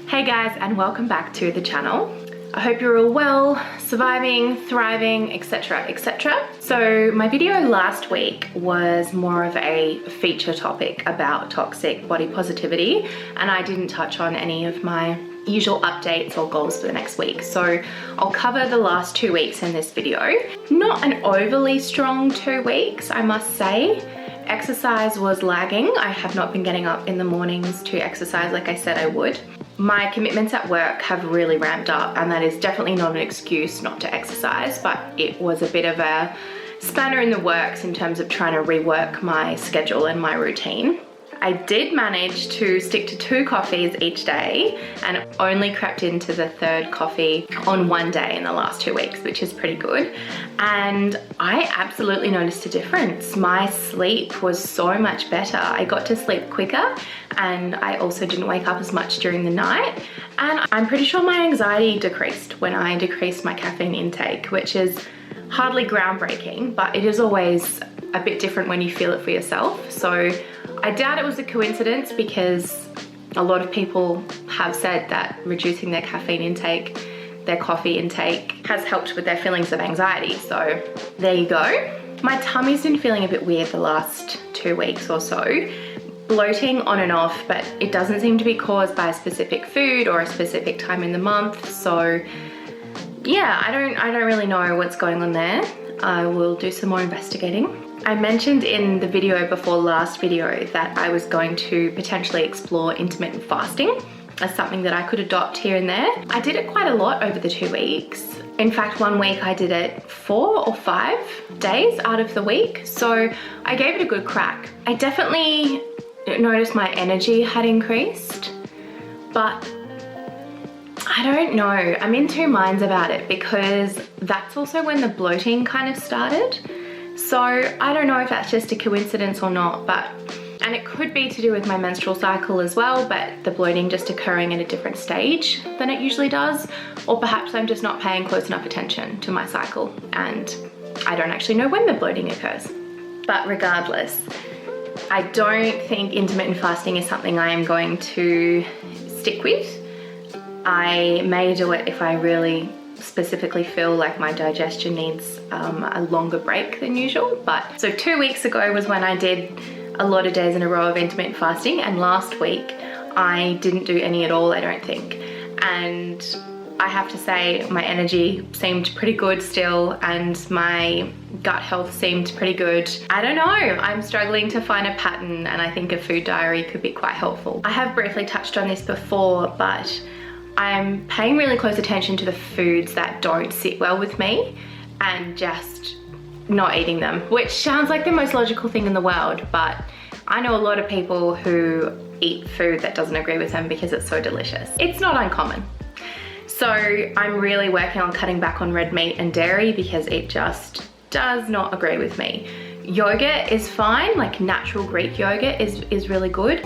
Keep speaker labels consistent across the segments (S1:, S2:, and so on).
S1: Hey guys, and welcome back to the channel. I hope you're all well, surviving, thriving, etc, etc. So my video last week was more of a feature topic about toxic body positivity, and I didn't touch on any of my usual updates or goals for the next week. So I'll cover the last 2 weeks in this video. Not an overly strong 2 weeks, I must say. Exercise was lagging. I have not been getting up in the mornings to exercise like I said I would. My commitments at work have really ramped up, and that is definitely not an excuse not to exercise, but it was a bit of a spanner in the works in terms of trying to rework my schedule and my routine. I did manage to stick to 2 coffees each day and only crept into the 3rd coffee on one day in the last 2 weeks, which is pretty good. And I absolutely noticed a difference. My sleep was so much better. I got to sleep quicker, and I also didn't wake up as much during the night. And I'm pretty sure my anxiety decreased when I decreased my caffeine intake, which is hardly groundbreaking, but it is always a bit different when you feel it for yourself. So I doubt it was a coincidence, because a lot of people have said that reducing their caffeine intake, their coffee intake, has helped with their feelings of anxiety. So there you go. My tummy's been feeling a bit weird the last 2 weeks or so. Bloating on and off, but it doesn't seem to be caused by a specific food or a specific time in the month. So yeah, I don't really know what's going on there. I will do some more investigating. I mentioned in the video before last video that I was going to potentially explore intermittent fasting as something that I could adopt here and there. I did it quite a lot over the 2 weeks. In fact, one week I did it 4 or 5 days out of the week. So I gave it a good crack. I definitely noticed my energy had increased, but I don't know. I'm in 2 minds about it, because that's also when the bloating kind of started. So I don't know if that's just a coincidence or not, and it could be to do with my menstrual cycle as well, but the bloating just occurring at a different stage than it usually does. Or perhaps I'm just not paying close enough attention to my cycle and I don't actually know when the bloating occurs. But regardless, I don't think intermittent fasting is something I am going to stick with. I may do it if I really specifically feel like my digestion needs a longer break than usual. But so 2 weeks ago was when I did a lot of days in a row of intermittent fasting, and last week I didn't do any at all, I don't think. And I have to say my energy seemed pretty good still, and my gut health seemed pretty good. I don't know, I'm struggling to find a pattern, and I think a food diary could be quite helpful. I have briefly touched on this before, but I'm paying really close attention to the foods that don't sit well with me and just not eating them, which sounds like the most logical thing in the world, but I know a lot of people who eat food that doesn't agree with them because it's so delicious. It's not uncommon. So I'm really working on cutting back on red meat and dairy because it just does not agree with me. Yogurt is fine, like natural Greek yogurt is really good.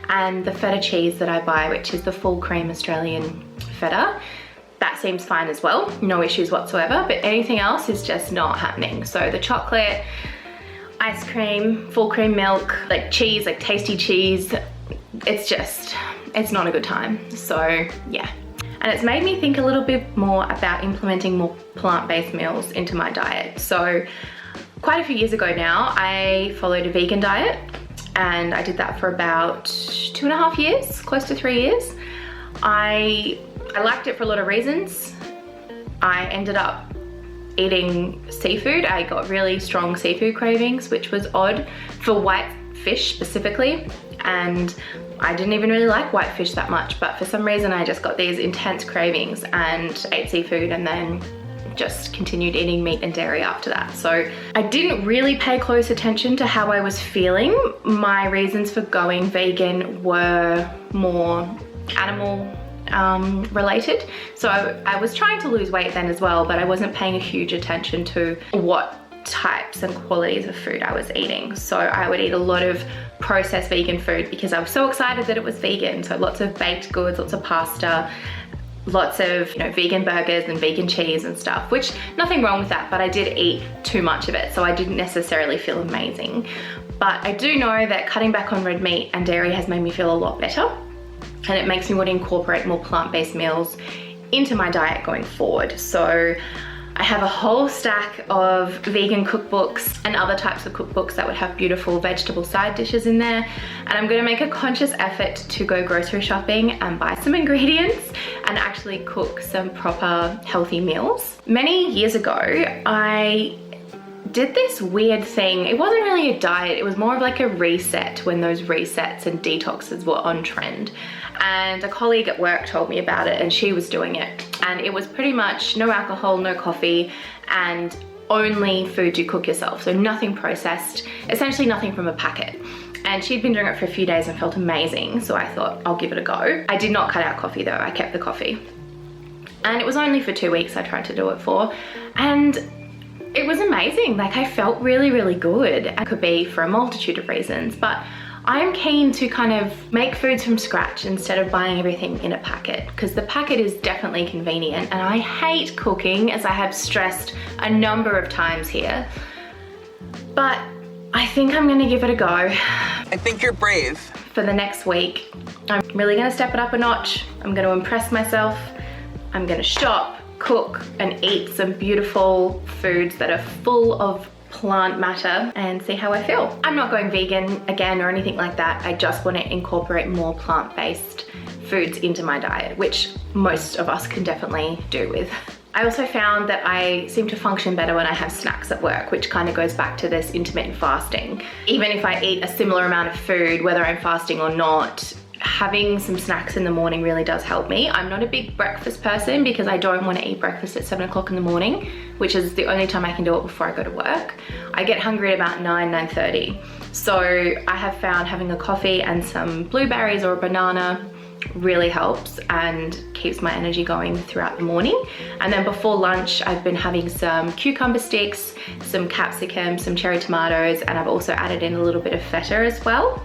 S1: And the feta cheese that I buy, which is the full cream Australian feta, that seems fine as well, no issues whatsoever, but anything else is just not happening. So the chocolate, ice cream, full cream milk, like cheese, like tasty cheese, it's not a good time. So yeah. And it's made me think a little bit more about implementing more plant-based meals into my diet. So quite a few years ago now, I followed a vegan diet, and I did that for about 2.5 years, close to 3 years. I liked it for a lot of reasons. I ended up eating seafood. I got really strong seafood cravings, which was odd for white fish specifically. And I didn't even really like white fish that much, but for some reason I just got these intense cravings and ate seafood, and then just continued eating meat and dairy after that. So I didn't really pay close attention to how I was feeling. My reasons for going vegan were more animal related. So I was trying to lose weight then as well, but I wasn't paying a huge attention to what types and qualities of food I was eating. So I would eat a lot of processed vegan food because I was so excited that it was vegan. So lots of baked goods, lots of pasta, lots of, vegan burgers and vegan cheese and stuff, which nothing wrong with that, but I did eat too much of it, so I didn't necessarily feel amazing. But I do know that cutting back on red meat and dairy has made me feel a lot better. and it makes me want to incorporate more plant-based meals into my diet going forward. So I have a whole stack of vegan cookbooks and other types of cookbooks that would have beautiful vegetable side dishes in there. And I'm gonna make a conscious effort to go grocery shopping and buy some ingredients and actually cook some proper healthy meals. Many years ago, I did this weird thing. It wasn't really a diet, it was more of like a reset when those resets and detoxes were on trend. And a colleague at work told me about it and she was doing it. And it was pretty much no alcohol, no coffee, and only food you cook yourself. So nothing processed, essentially nothing from a packet. And she'd been doing it for a few days and felt amazing. So I thought, I'll give it a go. I did not cut out coffee though, I kept the coffee. And it was only for 2 weeks I tried to do it for. And it was amazing. Like, I felt really, really good. It could be for a multitude of reasons, but I'm keen to kind of make foods from scratch instead of buying everything in a packet, because the packet is definitely convenient and I hate cooking, as I have stressed a number of times here. But I think I'm gonna give it a go.
S2: I think you're brave.
S1: For the next week, I'm really gonna step it up a notch. I'm gonna impress myself. I'm gonna shop, cook, and eat some beautiful foods that are full of plant matter and see how I feel. I'm not going vegan again or anything like that. I just want to incorporate more plant-based foods into my diet, which most of us can definitely do with. I also found that I seem to function better when I have snacks at work, which kind of goes back to this intermittent fasting. Even if I eat a similar amount of food, whether I'm fasting or not, having some snacks in the morning really does help me. I'm not a big breakfast person because I don't want to eat breakfast at 7 o'clock in the morning, which is the only time I can do it before I go to work. I get hungry at about 9:30. So I have found having a coffee and some blueberries or a banana really helps and keeps my energy going throughout the morning. And then before lunch, I've been having some cucumber sticks, some capsicum, some cherry tomatoes, and I've also added in a little bit of feta as well.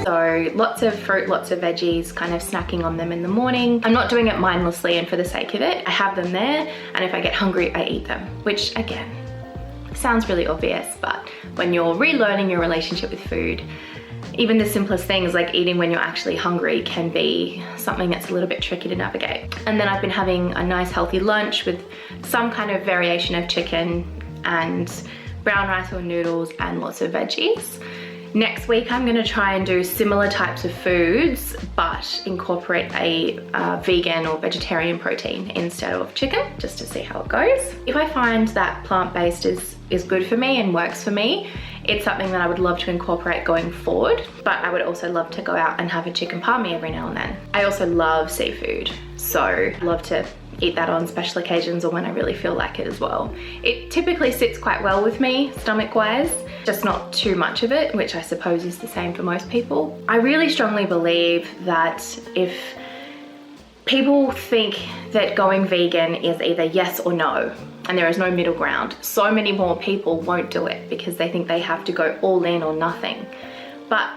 S1: So lots of fruit, lots of veggies, kind of snacking on them in the morning. I'm not doing it mindlessly and for the sake of it. I have them there, and if I get hungry, I eat them, which again, sounds really obvious, but when you're relearning your relationship with food, even the simplest things like eating when you're actually hungry can be something that's a little bit tricky to navigate. And then I've been having a nice healthy lunch with some kind of variation of chicken and brown rice or noodles and lots of veggies. Next week, I'm gonna try and do similar types of foods, but incorporate a vegan or vegetarian protein instead of chicken, just to see how it goes. If I find that plant-based is good for me and works for me, it's something that I would love to incorporate going forward, but I would also love to go out and have a chicken palmy every now and then. I also love seafood, so I love to eat that on special occasions or when I really feel like it as well. It typically sits quite well with me, stomach-wise, just not too much of it, which I suppose is the same for most people. I really strongly believe that if people think that going vegan is either yes or no, and there is no middle ground, so many more people won't do it because they think they have to go all in or nothing. But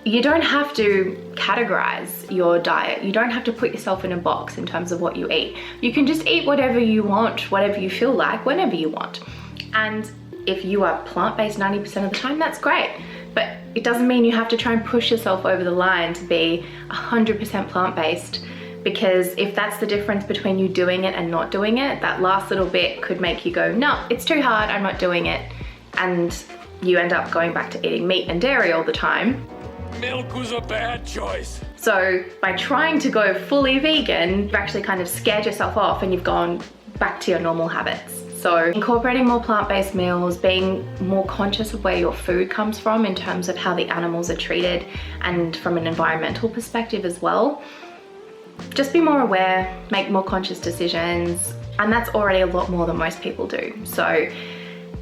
S1: you don't have to categorize your diet. You don't have to put yourself in a box in terms of what you eat. You can just eat whatever you want, whatever you feel like, whenever you want. And if you are plant-based 90% of the time, that's great. But it doesn't mean you have to try and push yourself over the line to be 100% plant-based, because if that's the difference between you doing it and not doing it, that last little bit could make you go, no, it's too hard, I'm not doing it. And you end up going back to eating meat and dairy all the time.
S3: Milk was a bad choice.
S1: So by trying to go fully vegan, you've actually kind of scared yourself off and you've gone back to your normal habits. So incorporating more plant-based meals, being more conscious of where your food comes from in terms of how the animals are treated and from an environmental perspective as well. Just be more aware, make more conscious decisions, and that's already a lot more than most people do. So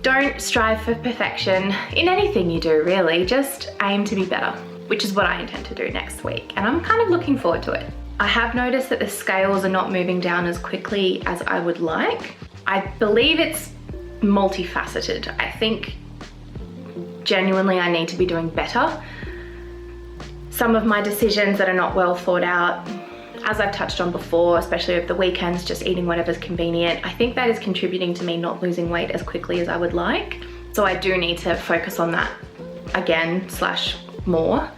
S1: don't strive for perfection in anything you do, really, just aim to be better, which is what I intend to do next week, and I'm kind of looking forward to it. I have noticed that the scales are not moving down as quickly as I would like. I believe it's multifaceted. I think genuinely I need to be doing better. Some of my decisions that are not well thought out, as I've touched on before, especially over the weekends, just eating whatever's convenient, I think that is contributing to me not losing weight as quickly as I would like. So I do need to focus on that again, / more.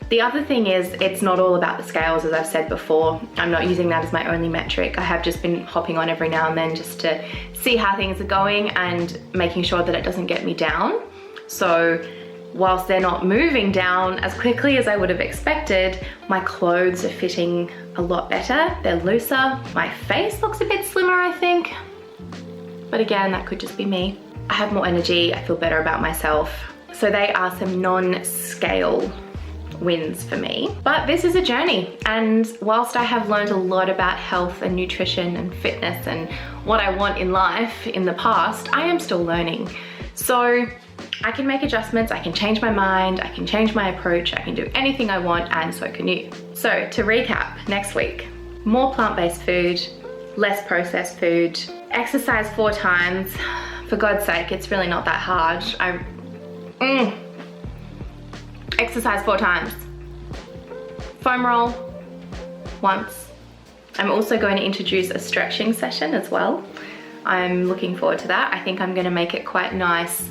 S1: The other thing is, it's not all about the scales, as I've said before. I'm not using that as my only metric. I have just been hopping on every now and then just to see how things are going and making sure that it doesn't get me down. So whilst they're not moving down as quickly as I would have expected, my clothes are fitting a lot better. They're looser. My face looks a bit slimmer, I think. But again, that could just be me. I have more energy. I feel better about myself. So they are some non-scale wins for me. But this is a journey, and whilst I have learned a lot about health and nutrition and fitness and what I want in life in the past, I am still learning. So I can make adjustments, I can change my mind, I can change my approach, I can do anything I want, and so can you. So to recap, next week, more plant-based food, less processed food, exercise 4 times. For God's sake, it's really not that hard. Exercise 4 times. Foam roll once. I'm also going to introduce a stretching session as well. I'm looking forward to that. I think I'm going to make it quite nice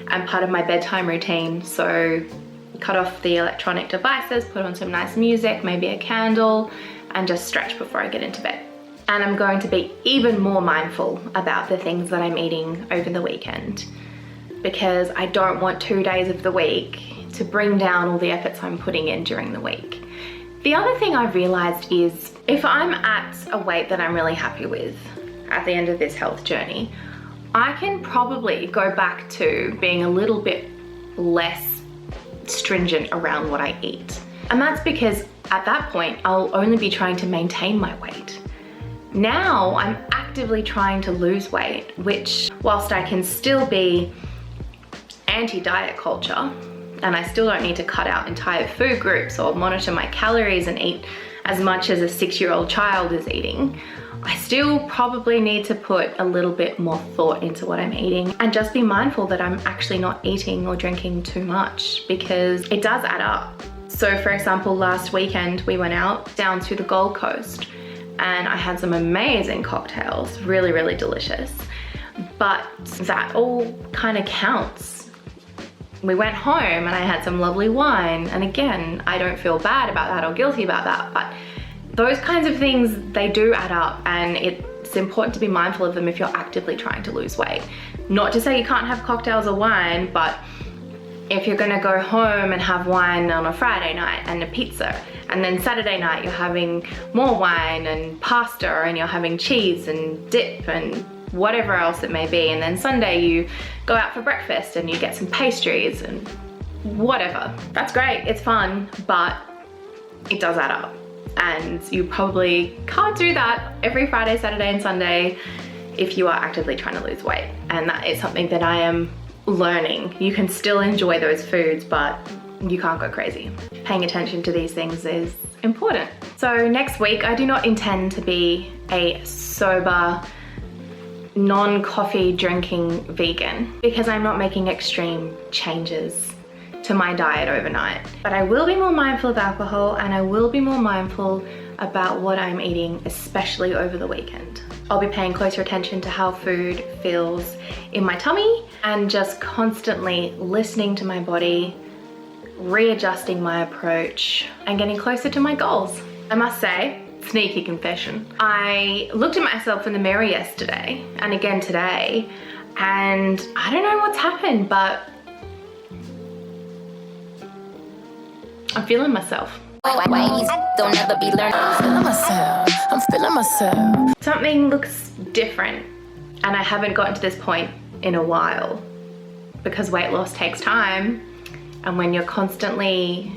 S1: and part of my bedtime routine. So cut off the electronic devices, put on some nice music, maybe a candle, and just stretch before I get into bed. And I'm going to be even more mindful about the things that I'm eating over the weekend, because I don't want 2 days of the week to bring down all the efforts I'm putting in during the week. The other thing I've realized is, if I'm at a weight that I'm really happy with at the end of this health journey, I can probably go back to being a little bit less stringent around what I eat. And that's because at that point, I'll only be trying to maintain my weight. Now I'm actively trying to lose weight, which, whilst I can still be anti-diet culture, and I still don't need to cut out entire food groups or monitor my calories and eat as much as a 6-year-old child is eating, I still probably need to put a little bit more thought into what I'm eating and just be mindful that I'm actually not eating or drinking too much, because it does add up. So for example, last weekend we went out down to the Gold Coast and I had some amazing cocktails, really, really delicious. But that all kind of counts. We went home and I had some lovely wine, and again, I don't feel bad about that or guilty about that, but those kinds of things, they do add up, and it's important to be mindful of them if you're actively trying to lose weight. Not to say you can't have cocktails or wine, but if you're gonna go home and have wine on a Friday night and a pizza, and then Saturday night you're having more wine and pasta, and you're having cheese and dip and whatever else it may be, and then Sunday you go out for breakfast and you get some pastries and whatever. That's great, it's fun, but it does add up. And you probably can't do that every Friday, Saturday and Sunday if you are actively trying to lose weight. And that is something that I am learning. You can still enjoy those foods, but you can't go crazy. Paying attention to these things is important. So next week, I do not intend to be a sober, non-coffee drinking vegan, because I'm not making extreme changes to my diet overnight. But I will be more mindful of alcohol, and I will be more mindful about what I'm eating, especially over the weekend. I'll be paying closer attention to how food feels in my tummy and just constantly listening to my body, readjusting my approach, and getting closer to my goals. I must say, sneaky confession, I looked at myself in the mirror yesterday and again today, and I don't know what's happened, but I'm feeling myself.
S4: Don't ever be learning. I'm feeling myself.
S1: Something looks different, and I haven't gotten to this point in a while, because weight loss takes time, and when you're constantly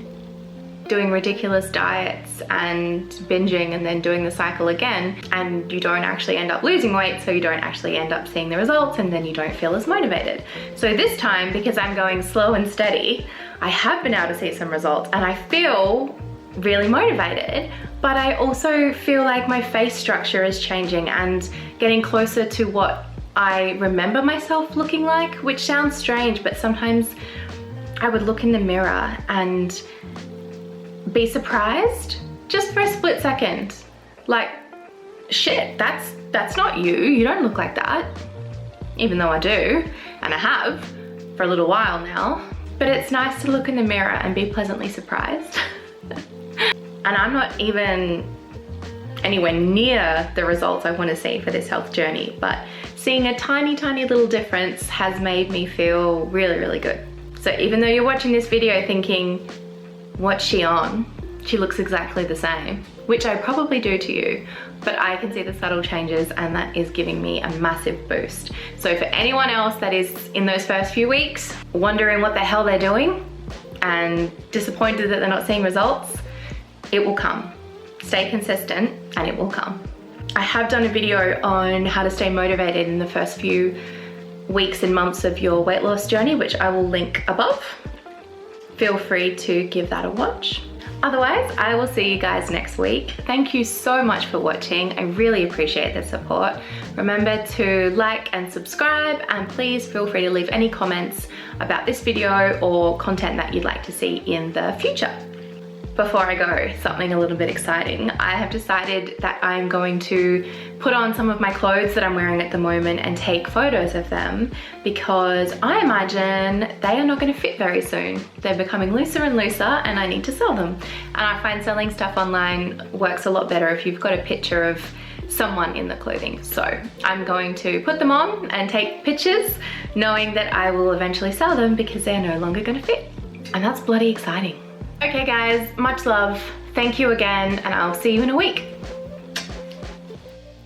S1: doing ridiculous diets and binging and then doing the cycle again, and you don't actually end up losing weight, so you don't actually end up seeing the results, and then you don't feel as motivated. So this time, because I'm going slow and steady, I have been able to see some results and I feel really motivated, but I also feel like my face structure is changing and getting closer to what I remember myself looking like, which sounds strange, but sometimes I would look in the mirror and be surprised just for a split second. Like, shit, that's not you. You don't look like that. Even though I do, and I have for a little while now. But it's nice to look in the mirror and be pleasantly surprised. And I'm not even anywhere near the results I want to see for this health journey, but seeing a tiny little difference has made me feel really good. So even though you're watching this video thinking, what's she on? She looks exactly the same, which I probably do to you, but I can see the subtle changes and that is giving me a massive boost. So for anyone else that is in those first few weeks wondering what the hell they're doing and disappointed that they're not seeing results, it will come. Stay consistent and it will come. I have done a video on how to stay motivated in the first few weeks and months of your weight loss journey, which I will link above. Feel free to give that a watch. Otherwise, I will see you guys next week. Thank you so much for watching. I really appreciate the support. Remember to like and subscribe, and please feel free to leave any comments about this video or content that you'd like to see in the future. Before I go, something a little bit exciting. I have decided that I'm going to put on some of my clothes that I'm wearing at the moment and take photos of them, because I imagine they are not going to fit very soon. They're becoming looser and looser and I need to sell them. And I find selling stuff online works a lot better if you've got a picture of someone in the clothing. So I'm going to put them on and take pictures knowing that I will eventually sell them because they're no longer going to fit. And that's bloody exciting. Okay guys, much love. Thank you again, and I'll see you in a week.